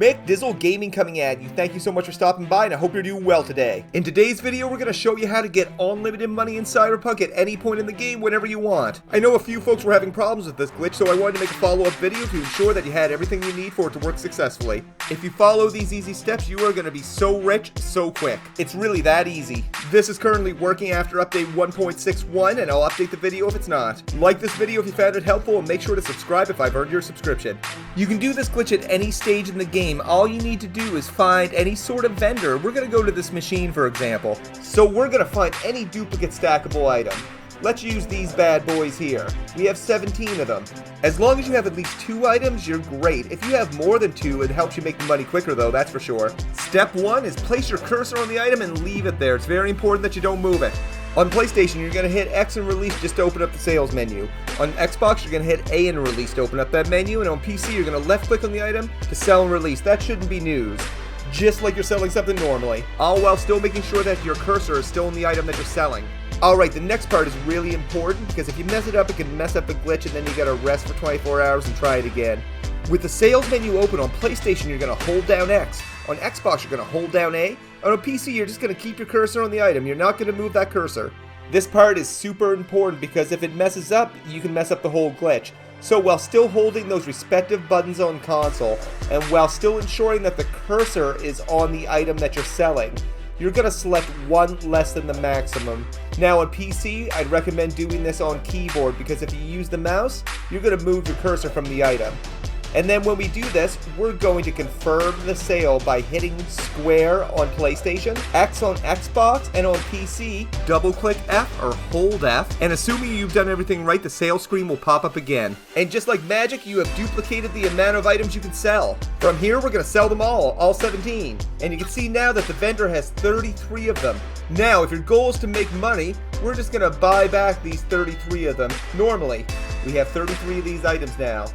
Mick Dizzle Gaming coming at you. Thank you so much for stopping by, and I hope you're doing well today. In today's video, we're going to show you how to get unlimited money in Cyberpunk at any point in the game whenever you want. I know a few folks were having problems with this glitch, so I wanted to make a follow-up video to ensure that you had everything you need for it to work successfully. If you follow these easy steps, you are going to be so rich, so quick. It's really that easy. This is currently working after update 1.61, and I'll update the video if it's not. Like this video if you found it helpful, and make sure to subscribe if I've earned your subscription. You can do this glitch at any stage in the game. All you need to do is find any sort of vendor. We're going to go to this machine, for example. So we're going to find any duplicate stackable item. Let's use these bad boys here. We have 17 of them. As long as you have at least 2 items, you're great. If you have more than 2, it helps you make the money quicker though, that's for sure. Step 1 is place your cursor on the item and leave it there. It's very important that you don't move it. On PlayStation, you're going to hit X and release just to open up the sales menu. On Xbox, you're going to hit A and release to open up that menu. And on PC, you're going to left click on the item to sell and release. That shouldn't be news. Just like you're selling something normally. All while still making sure that your cursor is still on the item that you're selling. Alright, the next part is really important because if you mess it up, it can mess up the glitch and then you gotta rest for 24 hours and try it again. With the sales menu open on PlayStation, you're gonna hold down X. On Xbox, you're gonna hold down A. On a PC, you're just gonna keep your cursor on the item. You're not gonna move that cursor. This part is super important because if it messes up, you can mess up the whole glitch. So while still holding those respective buttons on console, and while still ensuring that the cursor is on the item that you're selling, you're going to select one less than the maximum. Now on PC, I'd recommend doing this on keyboard because if you use the mouse, you're going to move your cursor from the item. And then when we do this, we're going to confirm the sale by hitting square on PlayStation, X on Xbox, and on PC, double-click F or hold F, and assuming you've done everything right, the sales screen will pop up again. And just like magic, you have duplicated the amount of items you can sell. From here, we're going to sell them all 17. And you can see now that the vendor has 33 of them. Now, if your goal is to make money, we're just going to buy back these 33 of them. Normally, we have 33 of these items now.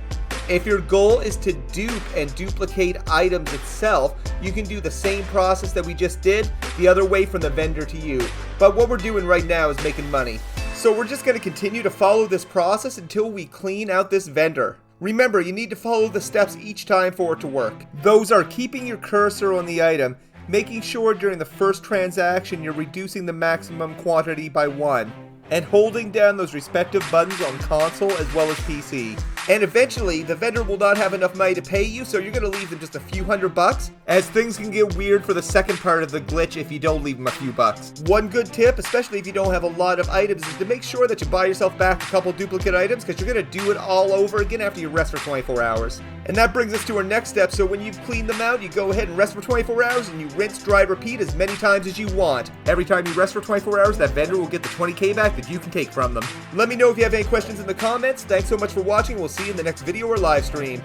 If your goal is to dupe and duplicate items itself, you can do the same process that we just did, the other way from the vendor to you. But what we're doing right now is making money. So we're just going to continue to follow this process until we clean out this vendor. Remember, you need to follow the steps each time for it to work. Those are keeping your cursor on the item, making sure during the first transaction you're reducing the maximum quantity by 1, and holding down those respective buttons on console as well as PC. And eventually, the vendor will not have enough money to pay you, so you're going to leave them just a few $100, as things can get weird for the second part of the glitch if you don't leave them a few bucks. One good tip, especially if you don't have a lot of items, is to make sure that you buy yourself back a couple duplicate items, because you're going to do it all over again after you rest for 24 hours. And that brings us to our next step, so when you've cleaned them out, you go ahead and rest for 24 hours, and you rinse, dry, repeat as many times as you want. Every time you rest for 24 hours, that vendor will get the 20k back that you can take from them. Let me know if you have any questions in the comments. Thanks so much for watching. We'll see you in the next video or live stream.